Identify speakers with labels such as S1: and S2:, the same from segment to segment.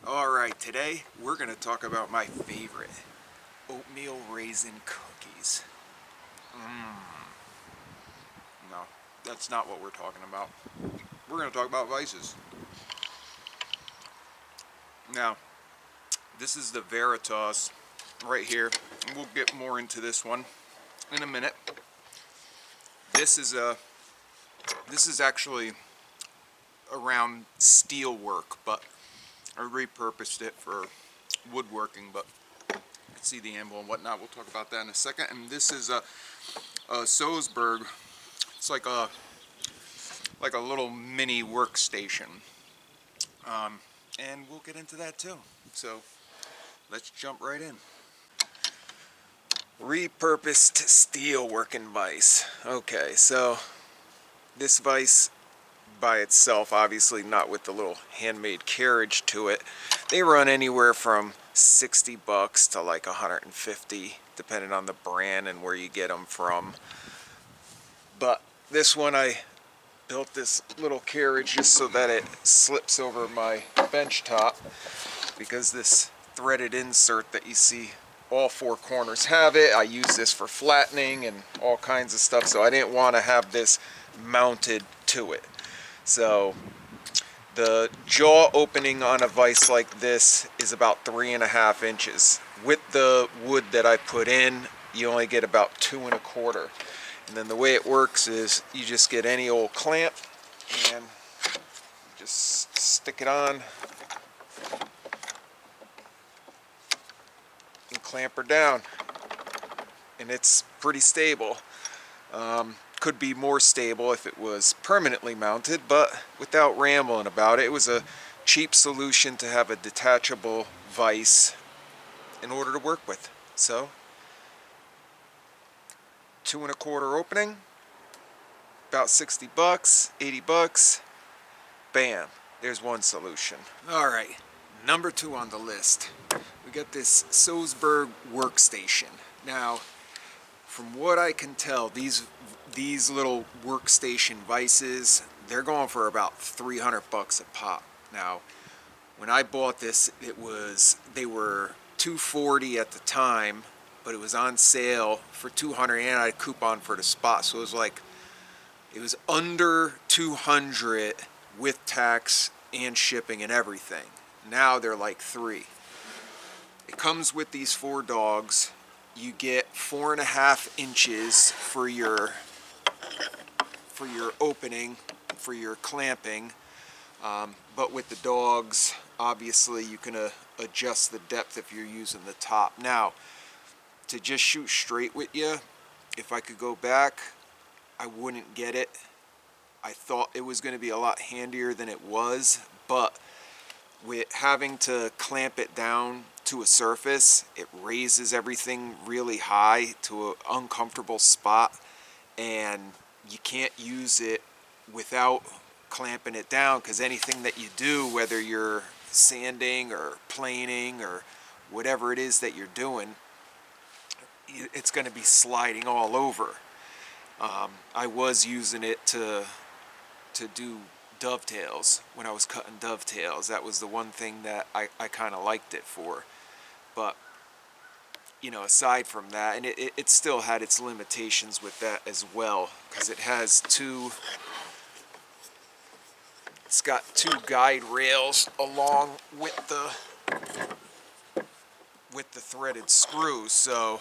S1: Alright, today we're going to talk about my favorite oatmeal raisin cookies. No, that's not what we're talking about. We're going to talk about vices. Now, this is the Veritas right here. We'll get more into this one in a minute. This is actually around steel work, but I repurposed it for woodworking, but you can see the anvil and whatnot. We'll talk about that in a second. And this is a Sulzberg. It's like a little mini workstation, and we'll get into that too. So let's jump right in. Repurposed steel working vise. Okay, so this vise by itself, obviously not with the little handmade carriage to it, they run anywhere from 60 bucks to like 150 depending on the brand and where you get them from. But this one, I built this little carriage just so that it slips over my bench top, because this threaded insert that you see all four corners have it. I use this for flattening and all kinds of stuff, so I didn't want to have this mounted to it. So the jaw opening on a vise like this is about 3.5 inches. With the wood that I put in, you only get about 2.25. And then the way it works is you just get any old clamp and just stick it on and clamp her down. And it's pretty stable. Could be more stable if it was permanently mounted, but without rambling about it, it was a cheap solution to have a detachable vise in order to work with. So 2.25 opening, about 60 bucks, 80 bucks, bam, there's one solution. All right, number 2 on the list. We got this Sulzberg workstation. Now, from what I can tell, these little workstation vices, they're going for about 300 bucks a pop. Now, when I bought this, they were $240 at the time, but it was on sale for $200, and I had a coupon for the spot, so it was under $200 with tax and shipping and everything. Now they're like $3. It comes with these 4 dogs. You get 4.5 inches for your opening, for your clamping, but with the dogs, obviously you can adjust the depth if you're using the top. Now, to just shoot straight with you, if I could go back, I wouldn't get it. I thought it was going to be a lot handier than it was, but with having to clamp it down to a surface, it raises everything really high to an uncomfortable spot, and you can't use it without clamping it down, because anything that you do, whether you're sanding or planing or whatever it is that you're doing, it's going to be sliding all over. I was using it to do dovetails when I was cutting dovetails. That was the one thing that I kind of liked it for. But aside from that, and it still had its limitations with that as well, because it's got 2 guide rails along with the threaded screws. So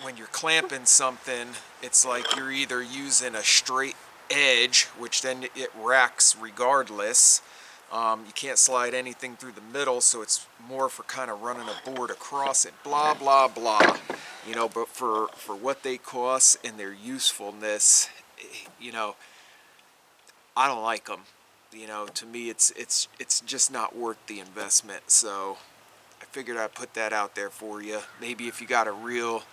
S1: when you're clamping something, it's like you're either using a straight edge, which then it racks regardless. You can't slide anything through the middle, so it's more for kind of running a board across it, blah blah blah. But for what they cost and their usefulness, I don't like them. To me, it's just not worth the investment. So I figured I'd put that out there for you. Maybe if you got a real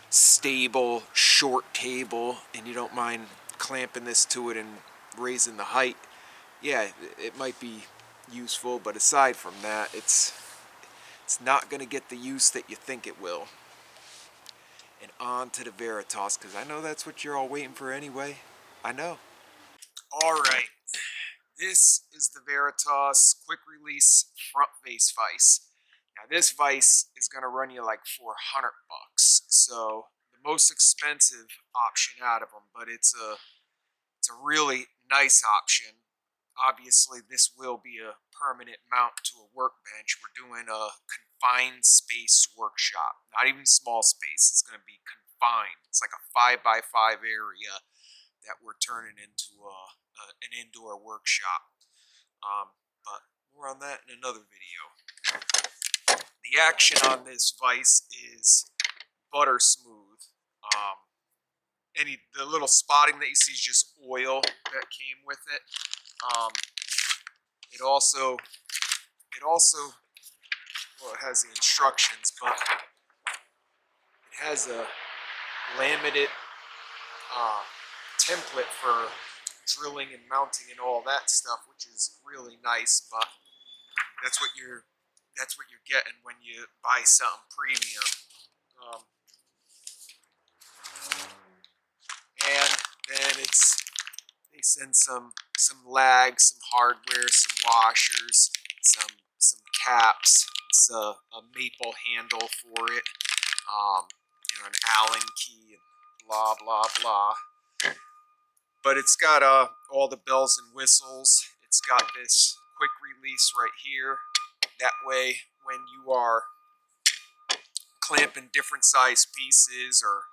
S1: stable short table and you don't mind clamping this to it and raising the height, yeah, it might be useful. But aside from that, it's not going to get the use that you think it will. And on to the Veritas, because I know that's what you're all waiting for anyway. I know. All right, This is the Veritas quick release front vase vise. Now this vise is going to run you like 400 bucks. So the most expensive option out of them, but it's a really nice option. Obviously this will be a permanent mount to a workbench. We're doing a confined space workshop. Not even small space. It's going to be confined. It's like a 5x5 area that we're turning into an indoor workshop. But more on that in another video. The action on this vise is butter smooth. The little spotting that you see is just oil that came with it. It also well, it has the instructions, but it has a laminate template for drilling and mounting and all that stuff, which is really nice. But that's what you're getting when you buy something premium. And then they send some lags, some hardware, some washers, some caps. It's a maple handle for it. An Allen key and blah blah blah. But it's got all the bells and whistles. It's got this quick release right here. That way, when you are clamping different size pieces, or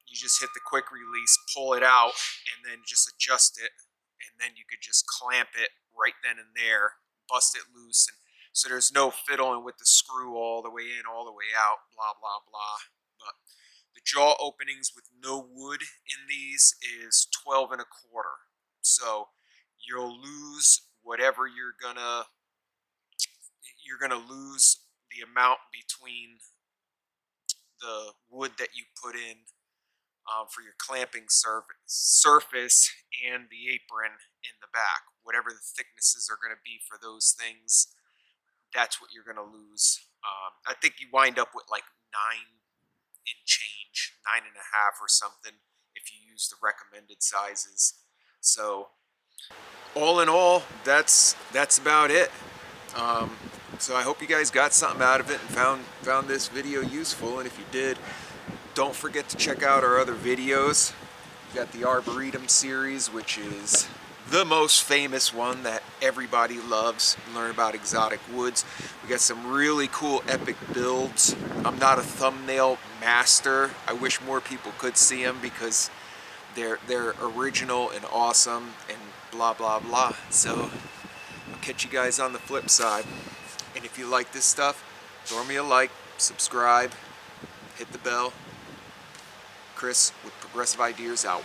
S1: you just hit the quick release, pull it out, and then just adjust it, and then you could just clamp it right then and there, bust it loose, and so there's no fiddling with the screw all the way in, all the way out, blah blah blah. But the jaw openings with no wood in these is 12 1/4. So you'll lose whatever you're gonna lose the amount between the wood that you put in for your clamping surface and the apron in the back. Whatever the thicknesses are going to be for those things, that's what you're going to lose. I think you wind up with like 9 and change, 9.5 or something if you use the recommended sizes. So all in all, that's about it. So I hope you guys got something out of it and found this video useful. And if you did, don't forget to check out our other videos. We got the Arboretum series, which is the most famous one that everybody loves. Learn about exotic woods. We got some really cool epic builds. I'm not a thumbnail master. I wish more people could see them because they're original and awesome and blah blah blah. So I'll catch you guys on the flip side. And if you like this stuff, throw me a like, subscribe, hit the bell. Chris with Progressive Ideas out.